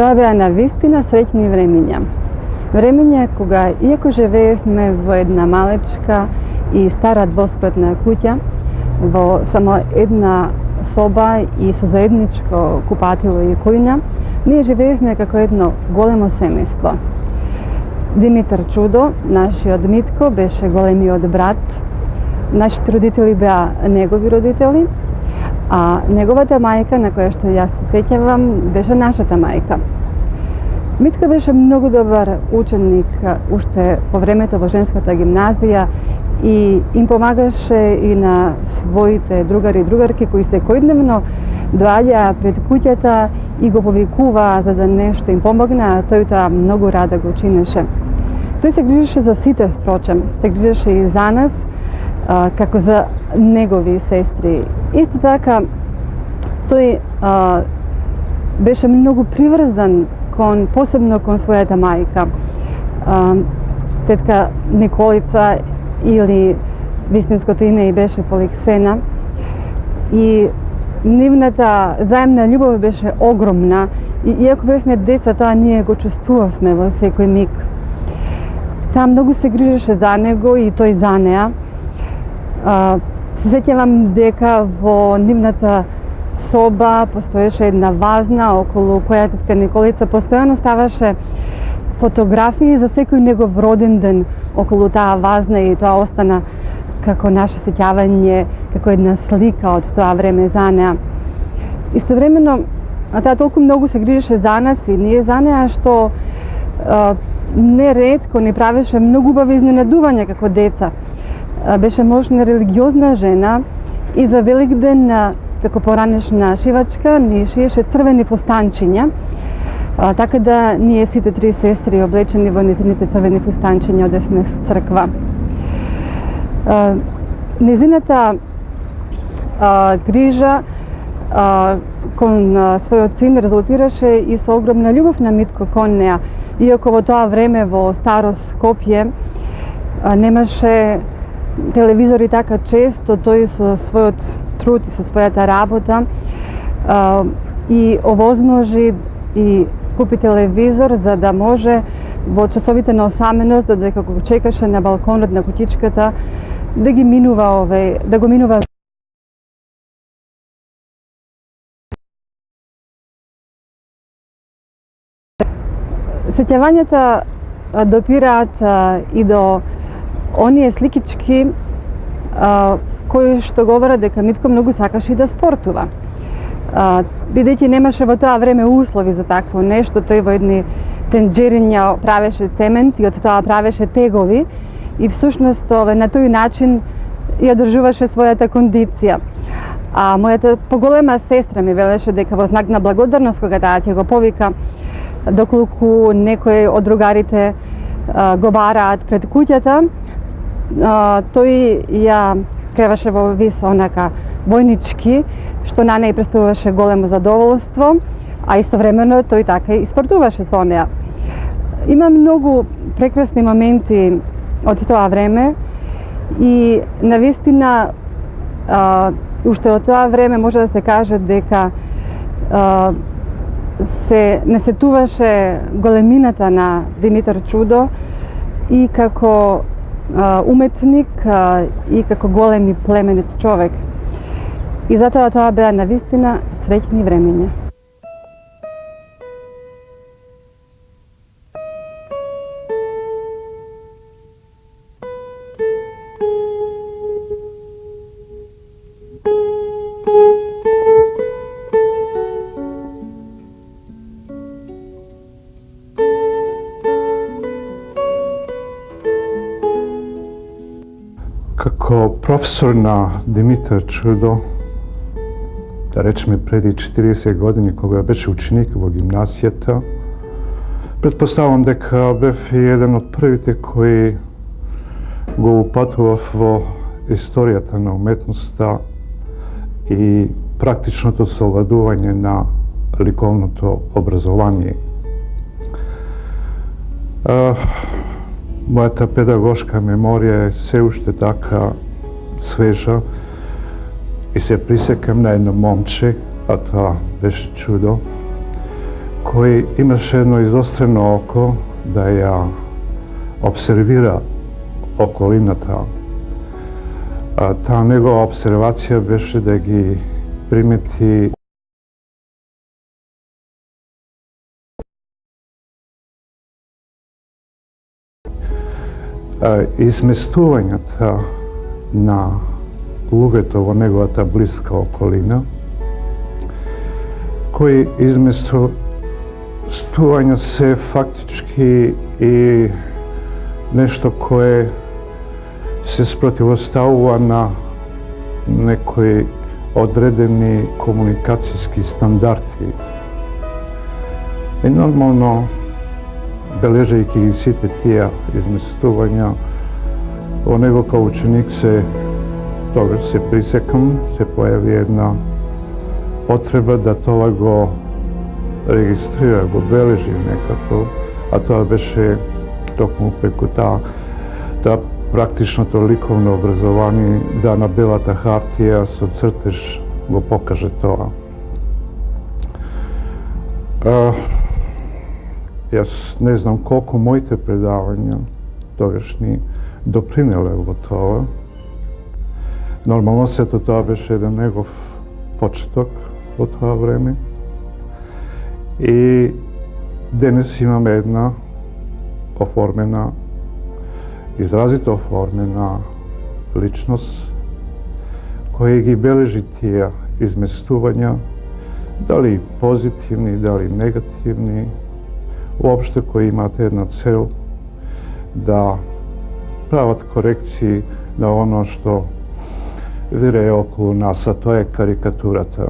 Тоа беа навистина среќни времиња. Времиња кога, иако живеевме во една малечка и стара двоспратна куќа, во само една соба и со заедничко купатило и кујна, ние живеевме како едно големо семејство. Димитар Чудо, нашиот Митко, беше големиот брат. Нашите родители беа негови родители, а неговата мајка, на која што јас се сеќавам, беше нашата мајка. Митко беше многу добар ученик уште по времето во женската гимназија и им помагаше и на своите другари и другарки кои секојдневно доаѓаа пред куќата и го повикуваа за да нешто им помогне, а тој тоа многу рада го чинеше. Тој се грижеше за сите, впрочем, се грижеше и за нас, како за негови сестри. Исто така, тој беше многу приврзан посебно кон својата мајка, тетка Николица, или вистинското име и беше Поликсена. И нивната заемна љубов беше огромна и иако бевме деца, тоа ние го чувствувавме во секој миг. Таа многу се грижеше за него и тој за неа. Се сеќавам дека во нивната соба постоеше една вазна околу која тетка Николица постојано ставаше фотографии за секој негов роден ден околу таа вазна и тоа остана како наше сеќавање, како една слика од тоа време за неа. Истовремено, таа толку многу се грижеше за нас и ние за неа, што неретко ни правеше многу убави изненадувања како деца. Беше можна религиозна жена и за Великден, како поранешна шивачка, ни шиеше црвени фустанчиња, така да ние сите три сестри облечени во незините црвени фустанчиња одевме в црква. Незината грижа кон својот син резултираше и со огромна љубов на Митко кон неа. Иако во тоа време во старо Скопје немаше телевизори така често, тој со својот труд и со својата работа и овозможи и купи телевизор за да може во часовите на осаменост, додека го чекаше на балконот на куќичката, да ги минува да го минува сеќавањата допираат и до оние сликички кои што говорат дека Митко многу сакаше и да спортува. Бидејќи немаше во тоа време услови за такво нешто, тој во едни тенџериња правеше цемент и од тоа правеше тегови и всушност на тој начин ја одржуваше својата кондиција. А мојата поголема сестра ми велеше дека во знак на благодарност кога таа ќе го повика, доколку некој од другарите го бараат пред куќата, тој ја креваше во вис онака војнички, што на неј представуваше големо задоволство, а истовремено тој така и спортуваше со неа. Има многу прекрасни моменти од тоа време и навистина уште од тоа време може да се каже дека се несетуваше големината на Димитар Чудо и како уметник и како голем и племенет човек. И затоа тоа беа навистина среќни времиња. Како професор на Димитар Чудо, да речеме преди 40 години кога беше ученик во гимназијата, претпоставам дека бев еден од првите кои го упатував во историјата на уметноста и практичното совладување на ликовното образование. Мојата педагошка меморија е се уште така свежа и се присекам на едно момче, а тоа беше Чудо, koji imаше jedno izostreno oko da ja observira okolината. Ta негова обсервација беше да ги примети изместувањата на луѓето во неговата блиска околина, кои изместувања се фактички и нешто кое се спротивоставува на некои одредени комуникацијски стандарти. И нормално, бележејќи ги сите тие изместувања, во него као ученик тогаш се присекам, се појави една потреба да тоа го регистрира, го бележи некако, а тоа беше токму преку таа практичното ликовно образование, да на белата хартија со цртеж го покаже тоа. Јас не знам колку моите предавања тогашни допринеле во тоа. Нормално сето тоа беше еден негов почеток во тоа време. И денес имаме една оформена, изразито оформена личност која ги бележи тие изместувања, дали позитивни, дали негативни, уопште кои имаат една цел да прават корекции на оно што вирее околу нас, а тоа е карикатурата.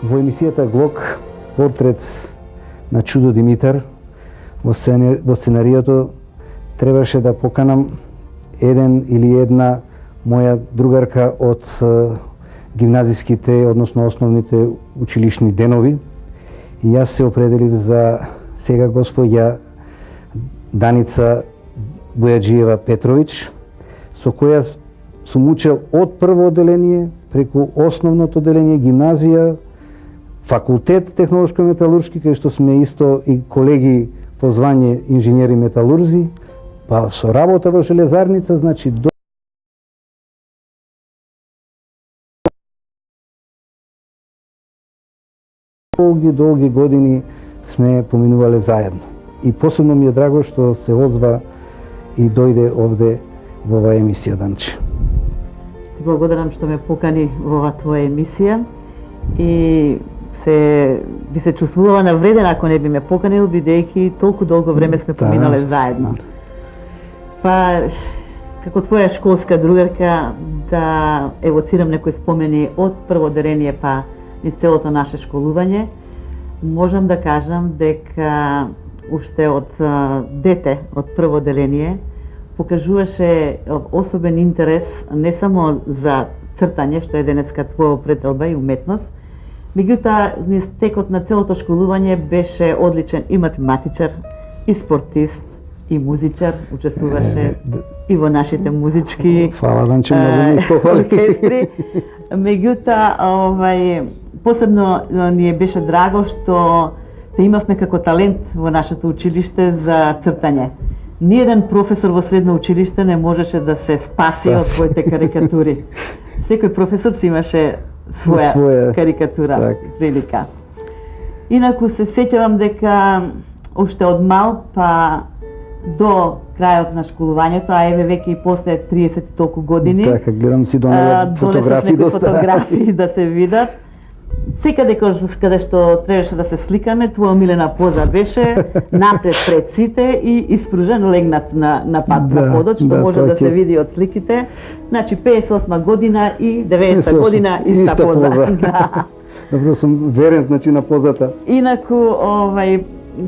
Во емисијата Глок, портрет на Чудо Димитар, во сценариото требаше да поканам еден или една моја другарка од гимназиските, односно основните училишни денови. И јас се определив за сега госпоѓа Даница Бујаджиева Петрович, со која сум учел од прво оделение, преку основното оделение, гимназија, факултет технолошко-металуршки, кај што сме исто и колеги по звање инженери металурзи, па со работа во железарница, значи долги години сме поминувале заедно. И посебно ми е драго што се озва и дојде овде во оваа емисија, Данче. Ти благодарам што ме покани во оваа твоја емисија и би се чувствувала навредена ако не би ме поканил, бидејќи толку долго време сме поминале заедно. Па, како твоја школска другарка, да евоцирам некои спомени од прво оделение па низ целото наше школување, можам да кажам дека уште од дете, од прво оделение, покажуваше особен интерес не само за цртање, што е денеска твоја определба и уметност, меѓутоа низ текот на целото школување беше одличен и математичар, и спортист, и музичар, учествуваше и во нашите музички оркестри. Меѓутоа, посебно ни беше драго што те имавме како талент во нашето училиште за цртање. Ниеден професор во средно училиште не можеше да се спаси од своите карикатури. Секој професор си имаше своја карикатура, прилика. Инаку се сеќавам дека уште од мал па до крајот на школувањето, а еве веќе и после 30 и толку години. Така, гледам си фотографии да се видат. Секаде каде што требаше да се сликаме, твоја омилена поза беше напред пред сите и испружен легнат на пат на подот, што може да се види од сликите. Значи 58 година и 90 година иста поза. Добро, сум верен значи на позата. Инаку,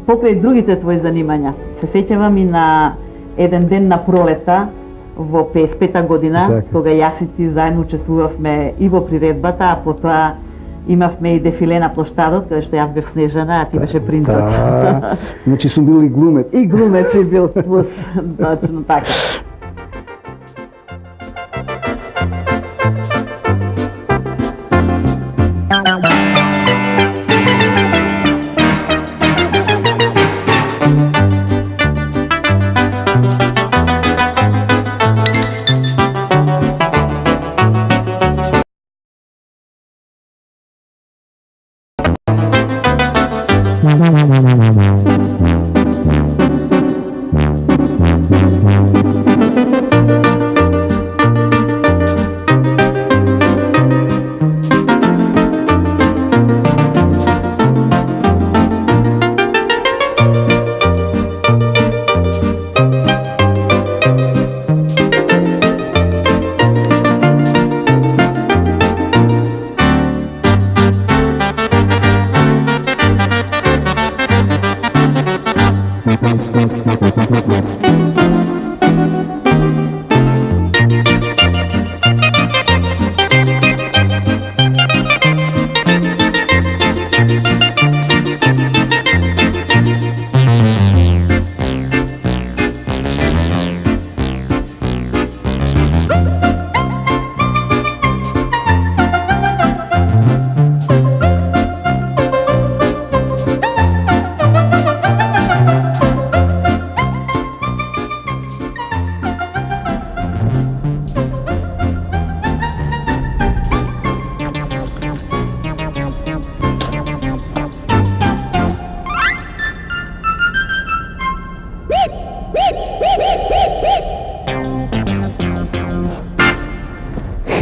покрај другите твои занимања, се сеќавам и на еден ден на пролета во 55-та година, кога јас и ти заедно учествувавме и во приредбата, а потоа имавме и дефиле на плоштадот, каде што јас бев Снежана, а ти беше принцот. Значи сум бил и глумец. И глумец си бил плюс, точно така.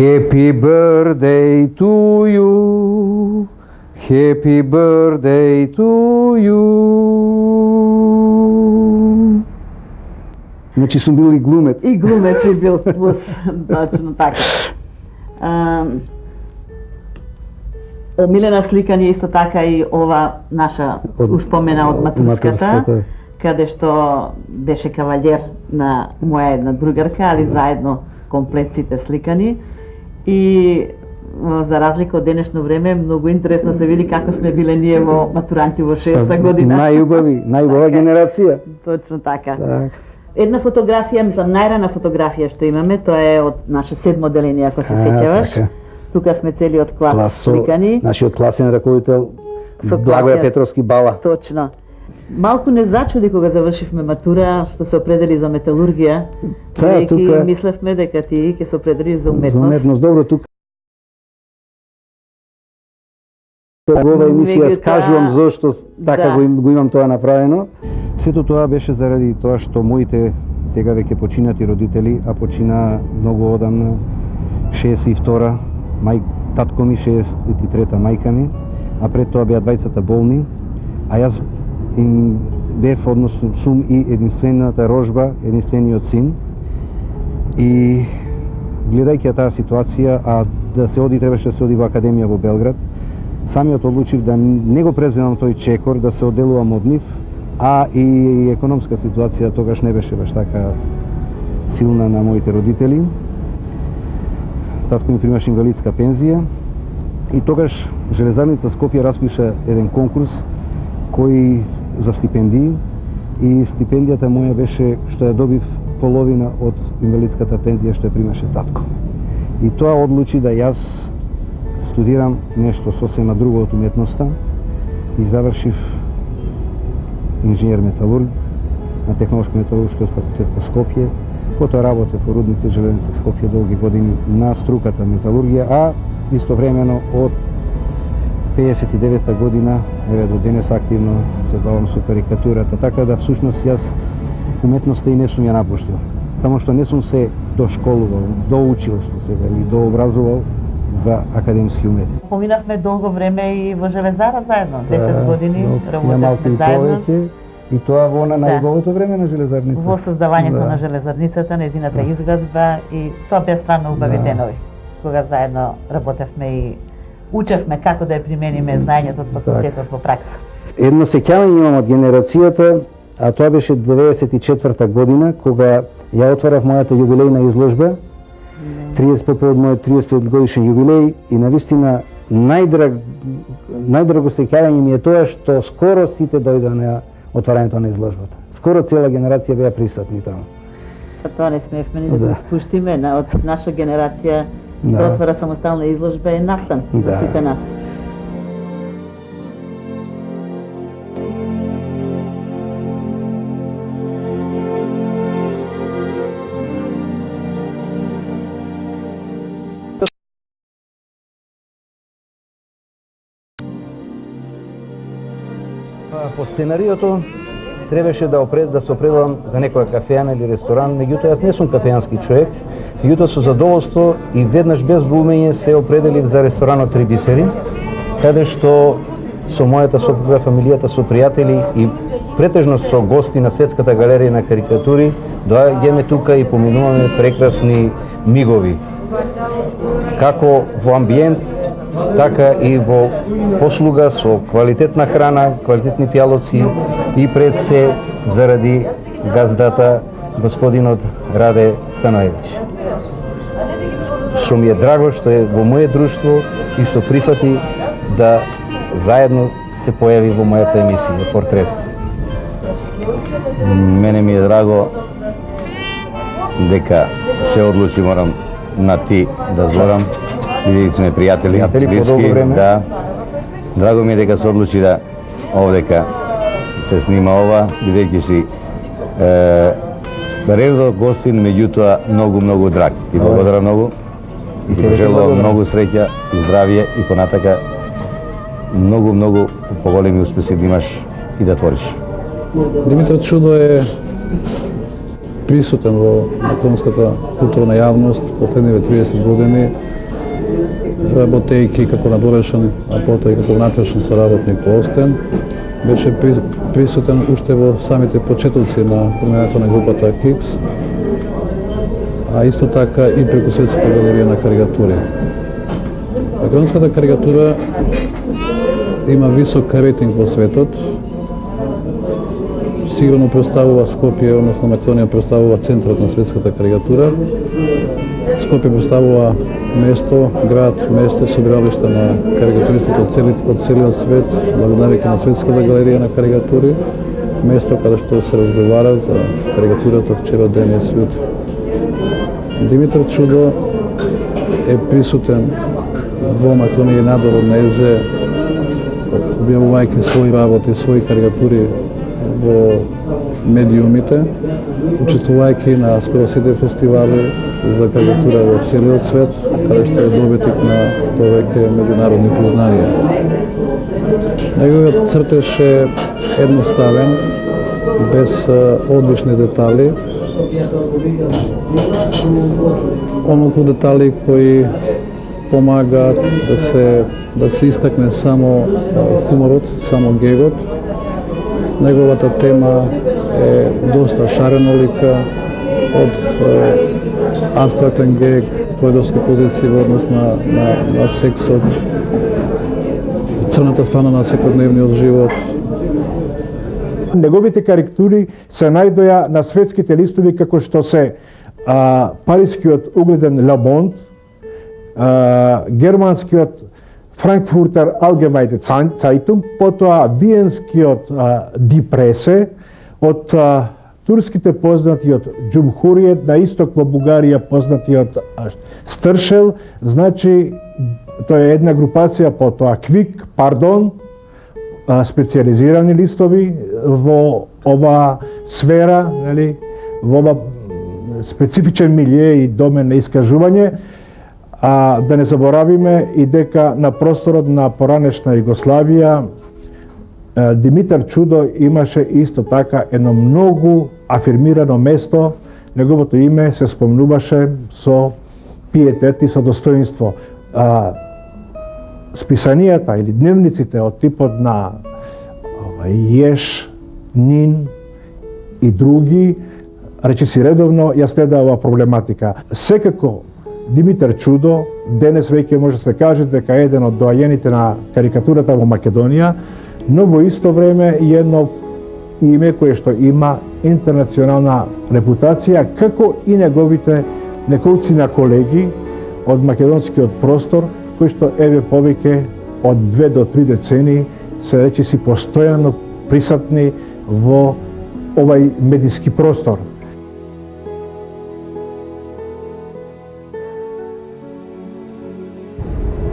Happy birthday to you, happy birthday to you. Значи сум бил и глумец. И глумец си бил, плюс, точно така. Омилена слика ни е исто така и ова наша успомена од матурската, каде што беше кавалер на моја една другарка, али заедно комплет сите сликани. И за разлика од денешно време, многу интересно се види како сме биле ние во матуранти во 60 година. Најубава генерација. Точно така. Так. Една фотографија, мислам, најрана фотографија што имаме, тоа е од наше 7 одделение, ако се сеќаваш. Така. Тука сме целиот клас сликани. Нашиот класен раководител Благоја Петровски Бала. Точно. Малку не зачуди кога завршивме матура, што се определи за металургија. Тука мислевме дека ти ќе се определиш за уметност. За уметност, добро, тука во оваа емисија скажувам зошто така го имам тоа направено. Сето тоа беше заради тоа што моите сега веќе починати родители, а почина многу одамна, 62-та, татко ми 63-та, мајка ми, а пред тоа беа двајцата болни, а јас им бев, односно сум и единствената рожба, единствениот син. И гледајќи таа ситуација, а да се оди, требаше да се оди во академија во Белград, самиот одлучив да не го преземам тој чекор, да се одделувам од нив, а и економска ситуација тогаш не беше баш така силна на моите родители. Татко ми примаше инвалидска пензија и тогаш Железарница Скопје распиша еден конкурс кој за стипендии и стипендијата моја беше што ја добив половина од инвалидската пензија што ја примаше татко. И тоа одлучи да јас студирам нешто сосема друго од уметноста и завршив инженер металург на Технолошко-металуршкиот факултет во Скопје. Потоа работев во Рудници Железница Скопје долги години на струката металургија, а истовремено од 59-та година, еве до денес активно се бавам со карикатурата, така да всушност јас уметноста и не сум ја напуштил. Само што не сум се дошколувал, доучил, што се вели, дообразувал за академски уметност. Поминавме долго време и во Железара заедно, 10 години работевме заедно. И тоа во најубавото време на Железарница. Во создавањето на Железарницата, незината изградба и тоа беа стварно убави денови, кога заедно работевме и учевме како да ја примениме знаењето од факултетот во пракса. Едно сеќавање имам од генерацијата, а тоа беше 94-та година, кога ја отворав мојата јубилејна изложба, 30 од мојот 35 годишен јубилеј, и навистина најдраго сеќавање ми е тоа што скоро сите дојдоа на отварањето на изложбата. Скоро цела генерација беа присутни таму. Тоа не смеевме ни да го спуштиме, од наша генерација да отвара самостална изложба е настан за сите нас. По сценариото требаше да се определам за некоја кафеана или ресторан, меѓутоа јас не сум кафеански човек, меѓутоа со задоволство и веднаш без глумење се определив за ресторанот Три бисери, каде што со мојата сопруга, фамилијата, со пријатели и претежно со гости на Светската галерија на карикатури, доаѓаме тука и поминуваме прекрасни мигови. Како во амбиент, така и во послуга со квалитетна храна, квалитетни пијалоци и пред се заради газдата господинот Раде Станоевич. Што ми е драго што е во моје друштво и што прифати да заедно се појави во мојата емисија Портрет. Мене ми е драго дека се одлучи морам на ти да зборам, бидејќи сме пријатели, блиски, да. Драго ми е дека се одлучи да овдека се снима ова, бидејќи си редок гостин, меѓутоа многу драг. Ти благодарам многу и ти пожелувам многу среќа и здравје и понатака многу поголеми успеси да имаш и да твориш. Димитар Чудо е присутен во македонската културна јавност последниве 30 години, работејќи како надворешен, а потоа и како внатрешен соработник во Остен. Беше присутен уште во самите почетоци на формирањето на групата Кикс, а исто така и преку Светска галерија на карикатури. Македонската карикатура има висок рейтинг во светот. Сигурно представува Скопје, односно Македонија представува центарот на светската карикатура. Скопје представува место, град, место собиралиште на карикатуристите од целиот свет, благодарејќи на Светската галерија на карикатури, место каде што се разговара за карикатурата вчера, денес и утре. Димитар Чудо е присутен во Македонија и надвор од незе, објавувајќи своји работи, своји карикатури во медиумите, учествувајќи на скоро сите фестивали за карикатура во целиот свет, каде што е добитник на повеќе меѓународни признанија. Неговиот цртеж е едноставен, без одлични детали, онолку детали кои помагаат да се истакне само хуморот, само гегот. Неговата тема е доста шаренолика, од абстрактен гег, поедовски позиции во однос на сексот, црната страна на секојдневниот живот. Неговите карикатури се најдоја на светските листови како што се парискиот угледен Le Monde, германскиот Frankfurter Allgemeine Zeitung, потоа виенскиот Die Presse, од турските познатиот Джумхуриет, на исток во Бугарија познатиот Стршел, значи тоа е една групација, потоа Квик, Пардон, специализирани листови во ова сфера, нели, во ова специфичен милје и домен на искажување. А да не заборавиме и дека на просторот на поранешна Југославија Димитар Чудо имаше исто така едно многу афирмирано место. Неговото име се спомнуваше со пиетет и со достоинство. Списанијата или дневниците од типот на Јеш, Нин и други, речиси редовно ја следа ова проблематика. Секако Димитар Чудо денес веќе може да се каже дека е еден од доајените на карикатурата во Македонија, но во исто време и едно име кое што има интернационална репутација, како и неговите неколцина колеги од македонскиот простор, кои што еве повеќе од 2 до 3 децени се речиси постојано присутни во овај медиски простор.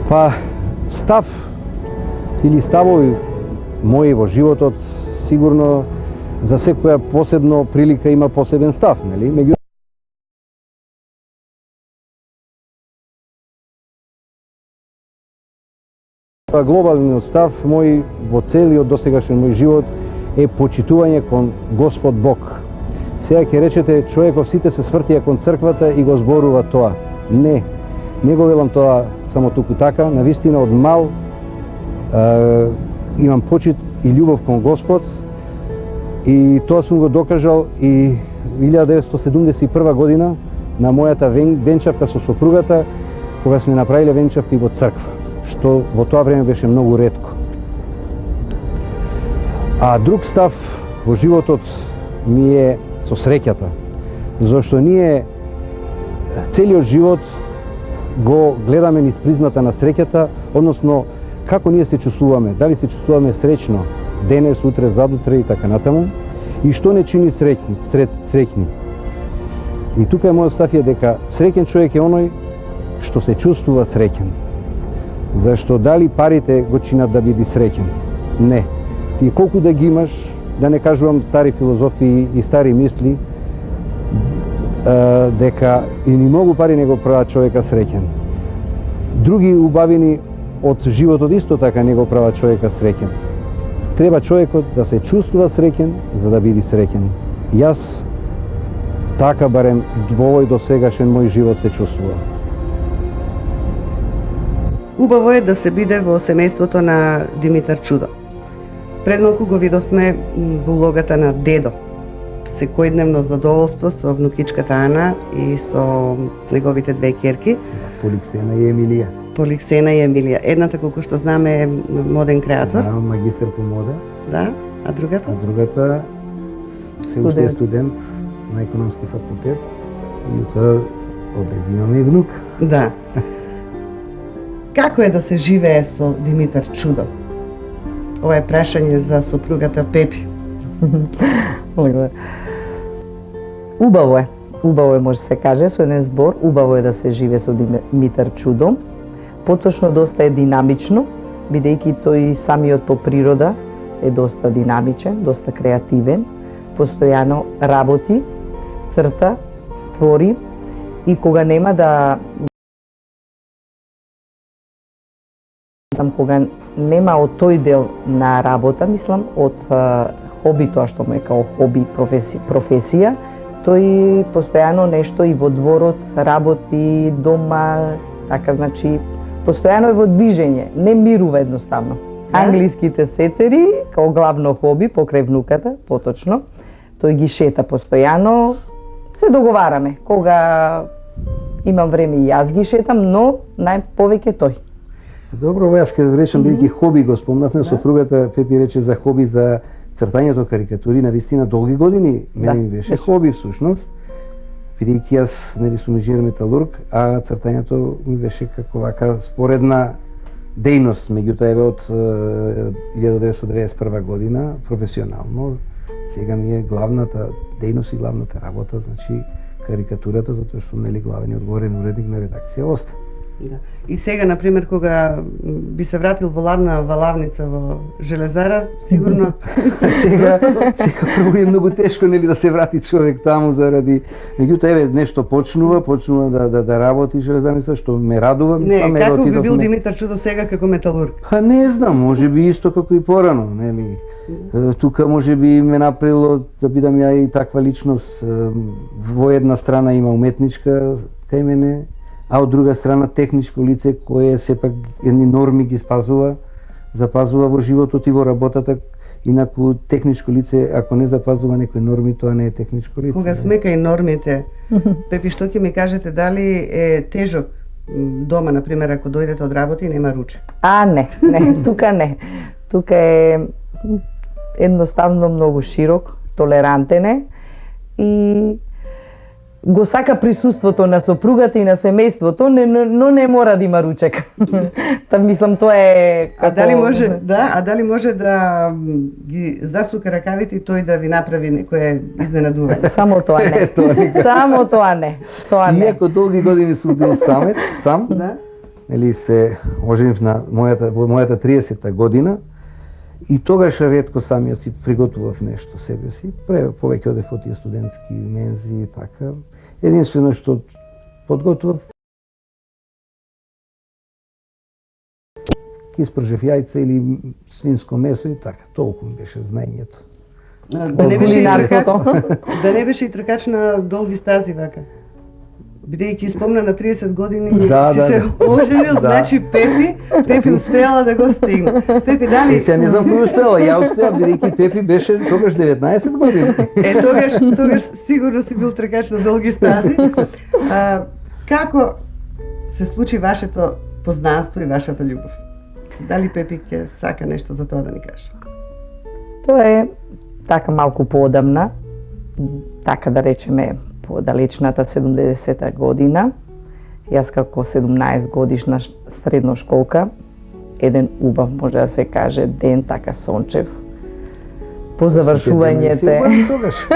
Па став или ставови мои во животот сигурно за секоја посебно прилика има посебен став, нели? Меѓутоа глобалниот став мој во целиот досегашен мој живот е почитување кон Господ Бог. Сега ќе речете, човеков сите се свртија кон црквата и го зборува тоа. Не, не го велам тоа само туку така, навистина од мал имам почит и љубов кон Господ и тоа сум го докажал и 1971 година на мојата венчавка со сопругата, кога сме направиле венчавка и во црква, што во тоа време беше многу ретко. А друг став во животот ми е со среќата. Зошто ние целиот живот го гледаме низ призмата на среќата, односно како ние се чувствуваме, дали се чувствуваме среќно денес, утре, задутре и така натаму, и што не чини среќни. И тука е мојот став е дека среќен човек е оној што се чувствува среќен. Зашто дали парите го чинат да биде среќен? Не. Ти колку да ги имаш, да не кажувам стари филозофии и стари мисли, дека и ни многу пари не го прават човека среќен. Други убавини од животот исто така не го прават човека среќен. Треба човекот да се чувствува среќен за да биде среќен. Јас така барем во овој досегашен мој живот се чувствувам. Убаво е да се биде во семејството на Димитар Чудо. Пред малку го видовме во улогата на дедо. Секојдневно задоволство со внукичката Ана и со неговите две ќерки. Поликсена и Емилија. Поликсена и Емилија. Едната, колку што знаме, е моден креатор. Да, магистар по мода. Да, а другата? А другата се уште е студент на економски факултет и утре обезимаме и внук. Да. Како е да се живее со Димитар Чудо? Ова е прашање за сопругата Пепи. Убаво е. Убаво е, може се каже, со еден збор. Убаво е да се живее со Димитар Чудо. Поточно доста е динамично, бидејќи тој самиот по природа е доста динамичен, доста креативен, постојано работи, црта, твори и кога нема да кога нема од тој дел на работа, мислам, од хоби, тоа што му е као хоби, професија, тој постојано нешто и во дворот работи, дома, така, значи, постојано е во движење, не мирува едноставно. Англиските сетери, као главно хоби, покрај внуката, поточно, тој ги шета постојано, се договараме, кога имам време и јас ги шетам, но најповеќе тој. Добро, јас ке да речам, бидејќи хоби го спомнавме, сопругата Пепи рече за хоби за цртањето карикатури, на вистина долги години мене ми беше хоби всушност, бидејќи јас нели сум инженер металург, а цртањето ми беше како вака споредна дејност, меѓутоа еве од 1991 година професионално, сега ми е главната дејност и главната работа, значи карикатурата, затоа што нели главен одговорен уредник на редакција оста. Да. И сега, например, кога би се вратил во ладна валавница во Железара, сигурно... сега прво е многу тешко нели да се врати човек таму заради... Меѓутоа, еве, нешто почнува да работи Железарница, што ме радува. Не, како би бил Димитар Чудо сега како металург? Па не знам, може би исто како и порано, нели. Тука може би ме направило да бидам ја и таква личност. Во една страна има уметничка кај мене, а од друга страна техничко лице кое сепак едни норми ги запазува во животот и во работата. Инаку техничко лице, ако не запазува некои норми, тоа не е техничко лице. Кога сме кај нормите, Пепи, што ќе ми кажете, дали е тежок дома, например, ако дојдете од работа и нема ручек? Не, тука не. Тука е едноставно многу широк, толерантен е и го сака присуството на сопругата и на семејството, но не мора да има ручек. Та мислам тоа е како... А дали може да ги засука ракавите и тој да ви направи некое изненадување? Само тоа не. Само тоа не. Иако долги години сум бил сам, нели се оженив на мојата 30-та година, и тогаш ретко самиот си приготвував нешто себе си. Повеќе одев од тие студентски мензи и така. Единствено што подготвував испржев јајца или свинско месо и така. Толку ми беше знаењето. Да не беше и тркач на долги стази вака. Бидејќи спомна на 30 години се оженил, значи Пепи успеала да го стигне. Пепи, дали... Сега не знам кој успеала, ја успеа, бидејќи Пепи беше тогаш 19 години. Тогаш сигурно си бил тркач на долги стази. Како се случи вашето познанство и вашата љубов? Дали Пепи ќе сака нешто за тоа да ни каже? Тоа е така малку поодамна. така да речеме, по далечната 70-та година, јас како 17 годишна средношколка, еден убав, може да се каже, ден, така сончев, по завршувањето...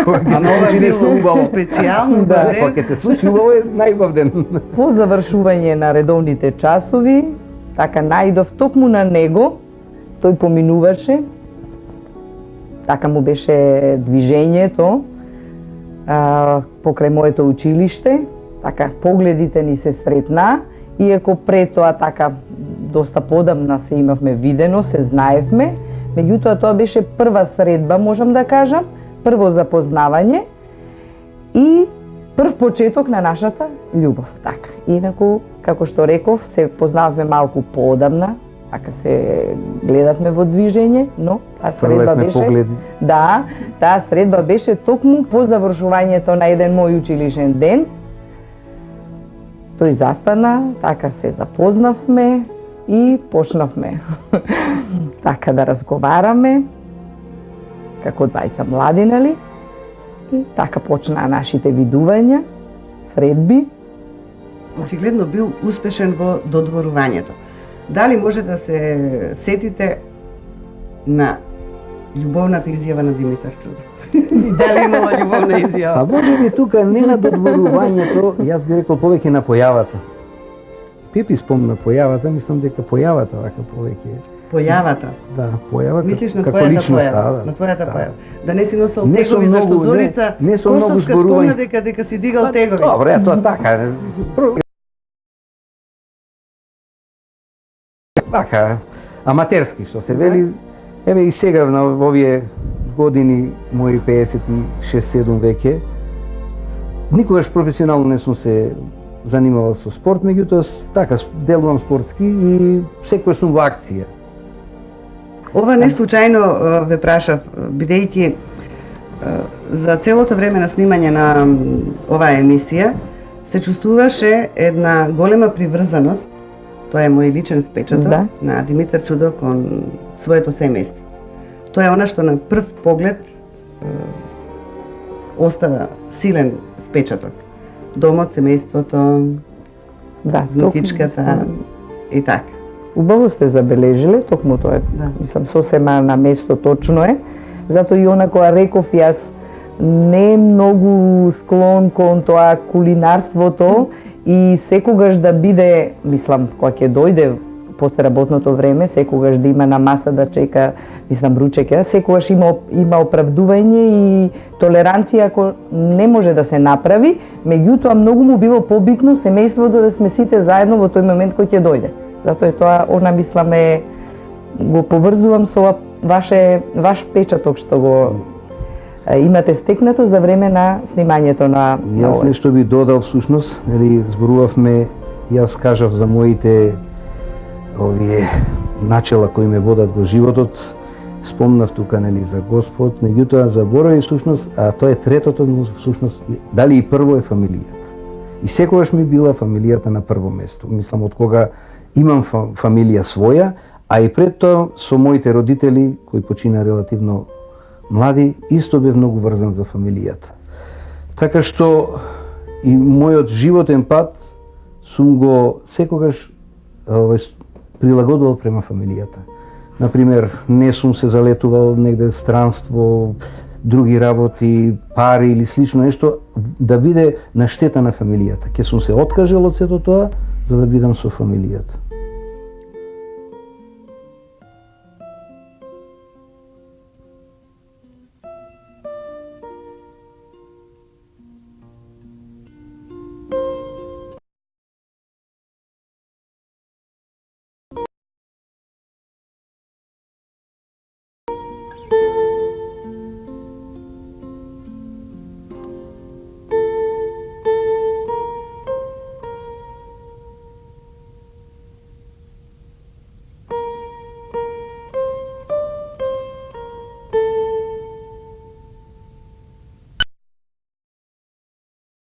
Ама ова е било специјално ден. Кога ќе се случи, убаво е најубав ден. По завршување на редовните часови, така најдов токму на него, тој поминуваше, така му беше движењето покрај моето училиште, така погледите ни се сретна, иако пред тоа така доста подамна се имавме видено, се знаевме, меѓутоа тоа беше прва средба, можам да кажам, прво запознавање и прв почеток на нашата љубов, така. Инаку, како што реков, се познававме малку поодамна, така се гледавме во движење, но таа средба беше... Погледи. Да, таа средба беше токму по завршувањето на еден мој училишен ден. Тој застана, така се запознавме и почнавме така да разговараме, како двајца млади, нели? И така почнаа нашите видувања, средби. Очигледно бил успешен во додворувањето. Дали може да се сетите на љубовната изјава на Димитар Чудо? Дали имала љубовна изјава? Па може би тука не на додворувањето, јас би рекол повеќе на појавата. Пепи спомна појавата, мислам дека појавата вака повеќе. Појавата? Да, појава мислиш на како твојата личност, појава, да. На твојата да. појава. Да не си носел тегови, зашто Зорица Костовска спомна дека си дигал тегови. Добро, тоа така. Вака, аматерски, што се вели, еве и сега на овие години, мои 56-7 веќе, никогаш професионално не сум се занимавал со спорт, меѓутоа така делувам спортски и секогаш сум во акција. Ова не случајно ве прашав, бидејќи за целото време на снимање на оваа емисија се чувствуваше една голема приврзаност, тоа е мој личен впечаток, на Димитар Чудо кон своето семејство. Тоа е она што на прв поглед остава силен впечаток. Домот, семејството, внукичката и така. Убаво сте забележиле, токму тоа е, мислам, сосема на место точно е, затоа и она која реков јас не многу склон кон тоа кулинарството и секогаш да биде, мислам, кога ќе дојде после работното време, секогаш да има на маса да чека, мислам, ручек, секогаш има оправдување и толеранција ако не може да се направи, меѓутоа многу му било побитно семејството да сме сите заедно во тој момент кој ќе дојде. Затоа е тоа, она мислам го поврзувам со ваш печаток што го имате стекнато за време на снимањето на Јас нешто би додал всушност, нели зборувавме, јас кажав за моите овие начела кои ме водат во животот, спомнав тука нели за Господ, меѓутоа заборави всушност, а тоа е третото всушност, дали и прво е фамилијата. И секогаш ми била фамилијата на прво место. Мислам од кога имам фамилија своја, а и пред тоа со моите родители кои почина релативно млади, исто бев многу врзан за фамилијата. Така што и мојот животен пат сум го секогаш прилагодувал према фамилијата. Например, не сум се залетувал негде странство, други работи, пари или слично нешто, да биде на штета на фамилијата. Ке сум се откажал од сето тоа, за да бидам со фамилијата.